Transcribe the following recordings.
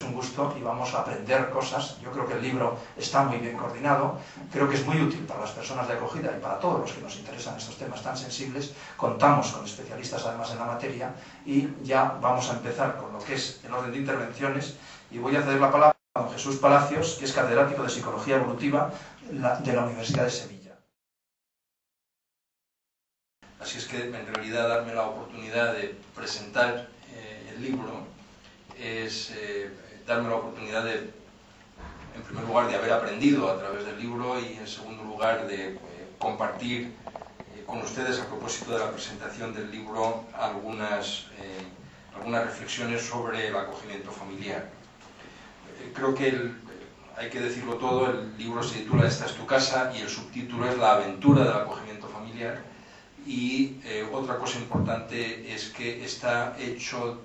un gusto y vamos a aprender cosas. Yo creo que el libro está muy bien coordinado, creo que es muy útil para las personas de acogida y para todos los que nos interesan estos temas tan sensibles. Contamos con especialistas además en la materia y ya vamos a empezar con lo que es el orden de intervenciones y voy a ceder la palabra a don Jesús Palacios, que es catedrático de Psicología Evolutiva de la Universidad de Sevilla. Así es que, en realidad, darme la oportunidad de presentar el libro es darme la oportunidad de, en primer lugar, de haber aprendido a través del libro y, en segundo lugar, de compartir con ustedes, a propósito de la presentación del libro, algunas reflexiones sobre el acogimiento familiar. Creo que hay que decirlo todo, el libro se titula Esta es tu casa y el subtítulo es La aventura del acogimiento familiar. Y otra cosa importante es que está hecho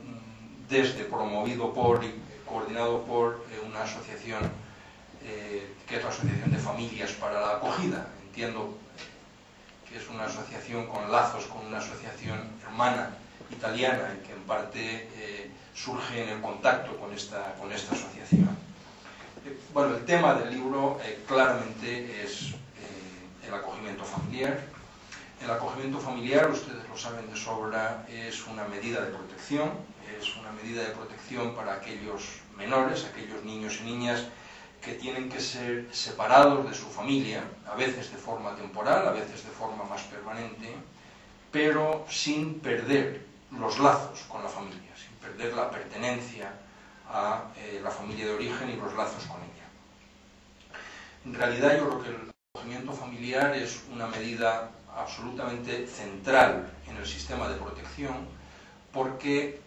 promovido por y coordinado por una asociación que es la Asociación de Familias para la Acogida. Entiendo que es una asociación con lazos con una asociación hermana italiana y que en parte surge en el contacto con esta asociación. Bueno, el tema del libro claramente es el acogimiento familiar. El acogimiento familiar, ustedes lo saben de sobra, es una medida de protección, para aquellos menores, aquellos niños y niñas que tienen que ser separados de su familia, a veces de forma temporal, a veces de forma más permanente, pero sin perder los lazos con la familia, sin perder la pertenencia a la familia de origen y los lazos con ella. En realidad, yo creo que el acogimiento familiar es una medida absolutamente central en el sistema de protección, porque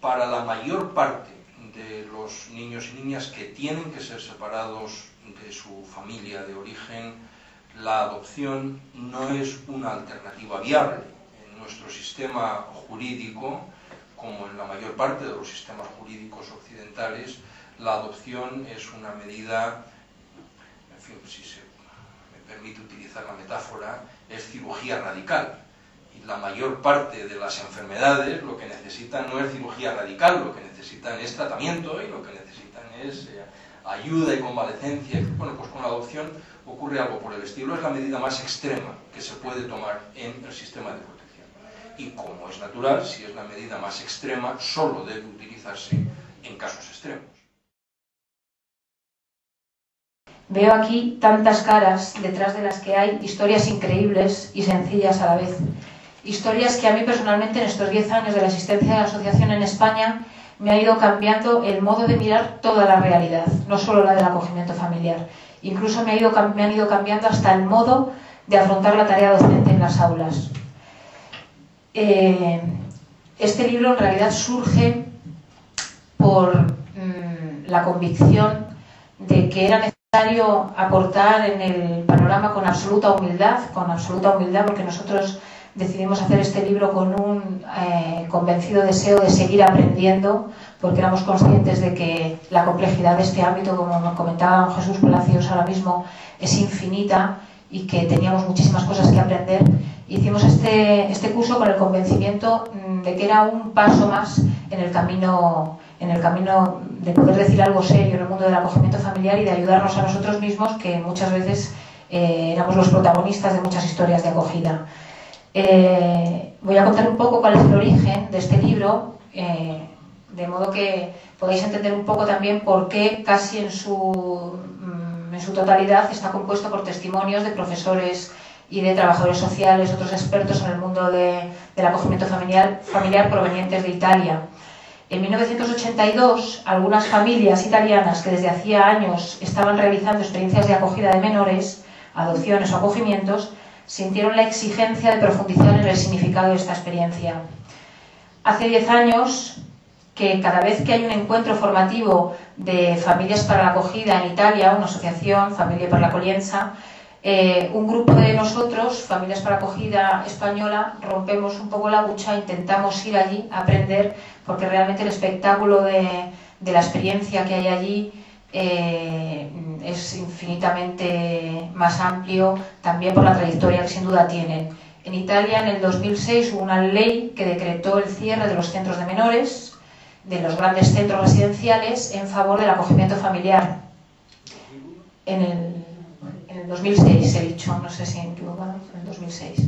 para la mayor parte de los niños y niñas que tienen que ser separados de su familia de origen, la adopción no es una alternativa viable. En nuestro sistema jurídico, como en la mayor parte de los sistemas jurídicos occidentales, la adopción es una medida, en fin, si se me permite utilizar la metáfora, es cirugía radical. Y la mayor parte de las enfermedades lo que necesitan no es cirugía radical, lo que necesitan es tratamiento y lo que necesitan es ayuda y convalecencia. Bueno, pues con la adopción ocurre algo por el estilo. Es la medida más extrema que se puede tomar en el sistema de protección. Y como es natural, si es la medida más extrema, solo debe utilizarse en casos extremos. Veo aquí tantas caras detrás de las que hay historias increíbles y sencillas a la vez. Historias que a mí personalmente en estos 10 años de la existencia de la asociación en España me ha ido cambiando el modo de mirar toda la realidad, no solo la del acogimiento familiar. Incluso me han ido cambiando hasta el modo de afrontar la tarea docente en las aulas. Este libro en realidad surge por la convicción de que era necesario aportar en el panorama con absoluta humildad, porque nosotros decidimos hacer este libro con un convencido deseo de seguir aprendiendo, porque éramos conscientes de que la complejidad de este ámbito, como nos comentaba don Jesús Palacios ahora mismo, es infinita y que teníamos muchísimas cosas que aprender. Hicimos este curso con el convencimiento de que era un paso más en el camino de poder decir algo serio en el mundo del acogimiento familiar y de ayudarnos a nosotros mismos, que muchas veces éramos los protagonistas de muchas historias de acogida. Voy a contar un poco cuál es el origen de este libro, de modo que podáis entender un poco también por qué casi en su totalidad está compuesto por testimonios de profesores y de trabajadores sociales, otros expertos en el mundo del acogimiento familiar provenientes de Italia. En 1982, algunas familias italianas que desde hacía años estaban realizando experiencias de acogida de menores, adopciones o acogimientos, sintieron la exigencia de profundizar en el significado de esta experiencia. Hace 10 años que cada vez que hay un encuentro formativo de familias para la acogida en Italia, una asociación, Famiglie per l'Accoglienza, un grupo de nosotros, Familias para la Acogida Española, rompemos un poco la hucha, intentamos ir allí a aprender, porque realmente el espectáculo de la experiencia que hay allí es infinitamente más amplio, también por la trayectoria que sin duda tienen. En Italia, en el 2006, hubo una ley que decretó el cierre de los centros de menores, de los grandes centros residenciales en favor del acogimiento familiar. En el 2006, he dicho, no sé si he equivocado, en el 2006.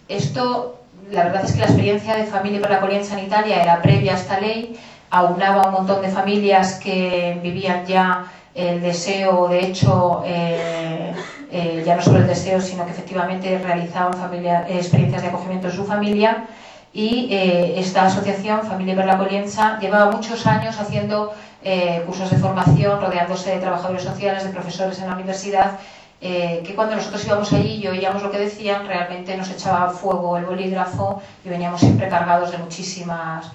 Esto, la verdad es que la experiencia de Familia per l'Accoglienza en Italia era previa a esta ley, aunaba un montón de familias que vivían ya el deseo, de hecho, ya no solo el deseo, sino que efectivamente realizaban experiencias de acogimiento en su familia, y esta asociación, Familia per l'Accoglienza, llevaba muchos años haciendo cursos de formación, rodeándose de trabajadores sociales, de profesores en la universidad, que cuando nosotros íbamos allí y oíamos lo que decían, realmente nos echaba a fuego el bolígrafo y veníamos siempre cargados de muchísimas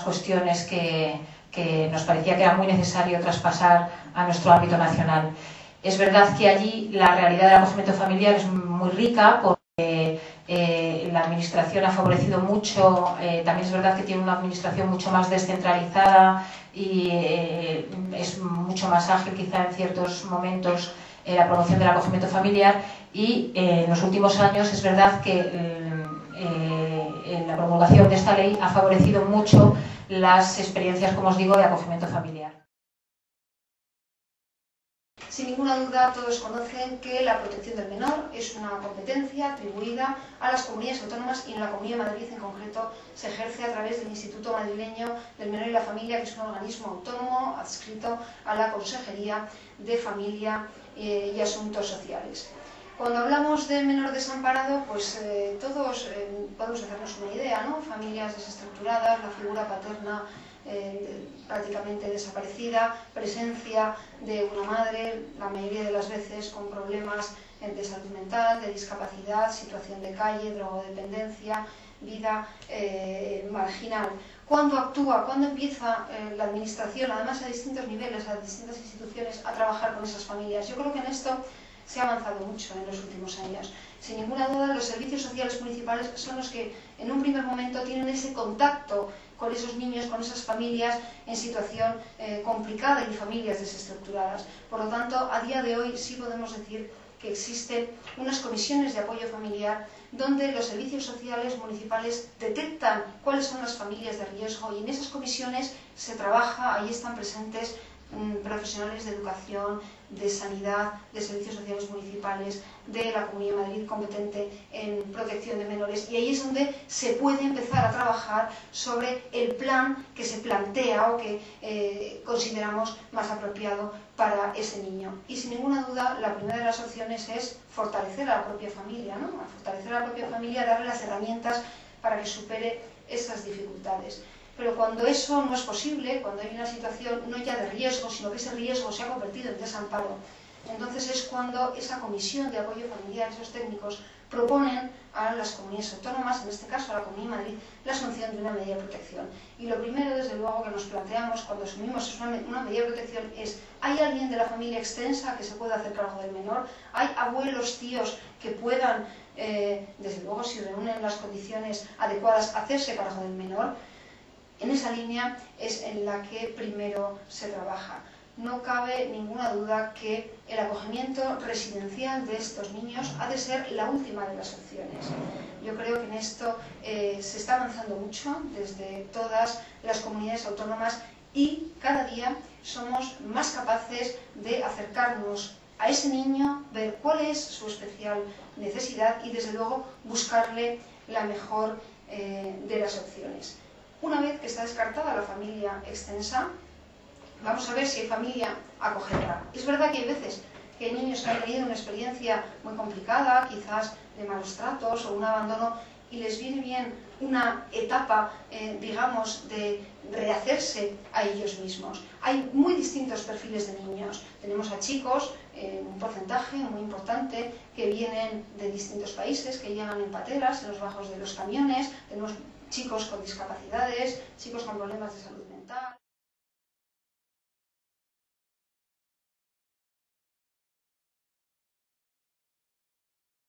cuestiones que nos parecía que era muy necesario traspasar a nuestro ámbito nacional. Es verdad que allí la realidad del acogimiento familiar es muy rica porque la administración ha favorecido mucho, también es verdad que tiene una administración mucho más descentralizada y es mucho más ágil quizá en ciertos momentos la promoción del acogimiento familiar, y en los últimos años es verdad que la promulgación de esta ley ha favorecido mucho las experiencias, como os digo, de acogimiento familiar. Sin ninguna duda, todos conocen que la protección del menor es una competencia atribuida a las comunidades autónomas, y en la Comunidad de Madrid en concreto se ejerce a través del Instituto Madrileño del Menor y la Familia, que es un organismo autónomo adscrito a la Consejería de Familia y Asuntos Sociales. Cuando hablamos de menor desamparado, pues todos podemos hacernos una idea, ¿no? Familias desestructuradas, la figura paterna prácticamente desaparecida, presencia de una madre, la mayoría de las veces con problemas de salud mental, de discapacidad, situación de calle, drogodependencia, vida marginal. ¿Cuándo actúa? ¿Cuándo empieza la administración, además a distintos niveles, a distintas instituciones, a trabajar con esas familias? Yo creo que en esto se ha avanzado mucho en los últimos años. Sin ninguna duda, los servicios sociales municipales son los que en un primer momento tienen ese contacto con esos niños, con esas familias en situación complicada y familias desestructuradas. Por lo tanto, a día de hoy sí podemos decir que existen unas comisiones de apoyo familiar donde los servicios sociales municipales detectan cuáles son las familias de riesgo, y en esas comisiones se trabaja, ahí están presentes profesionales de educación, de sanidad, de servicios sociales municipales, de la Comunidad de Madrid competente en protección de menores, y ahí es donde se puede empezar a trabajar sobre el plan que se plantea o que consideramos más apropiado para ese niño. Y sin ninguna duda, la primera de las opciones es fortalecer a la propia familia, ¿no? A fortalecer a la propia familia, darle las herramientas para que supere esas dificultades. Pero cuando eso no es posible, cuando hay una situación no ya de riesgo, sino que ese riesgo se ha convertido en desamparo, entonces es cuando esa comisión de apoyo familiar, esos técnicos, proponen a las comunidades autónomas, en este caso a la Comunidad de Madrid, la asunción de una medida de protección. Y lo primero, desde luego, que nos planteamos cuando asumimos una medida de protección es: ¿hay alguien de la familia extensa que se pueda hacer cargo del menor? ¿Hay abuelos, tíos que puedan, desde luego, si reúnen las condiciones adecuadas, hacerse cargo del menor? En esa línea es en la que primero se trabaja. No cabe ninguna duda que el acogimiento residencial de estos niños ha de ser la última de las opciones. Yo creo que en esto se está avanzando mucho desde todas las comunidades autónomas, y cada día somos más capaces de acercarnos a ese niño, ver cuál es su especial necesidad y, desde luego, buscarle la mejor de las opciones. Una vez que está descartada la familia extensa, vamos a ver si hay familia acogedora. Es verdad que hay veces que hay niños que han tenido una experiencia muy complicada, quizás de malos tratos o un abandono, y les viene bien una etapa, digamos, de rehacerse a ellos mismos. Hay muy distintos perfiles de niños. Tenemos a chicos, un porcentaje muy importante, que vienen de distintos países, que llegan en pateras, en los bajos de los camiones. Tenemos chicos con discapacidades, chicos con problemas de salud mental.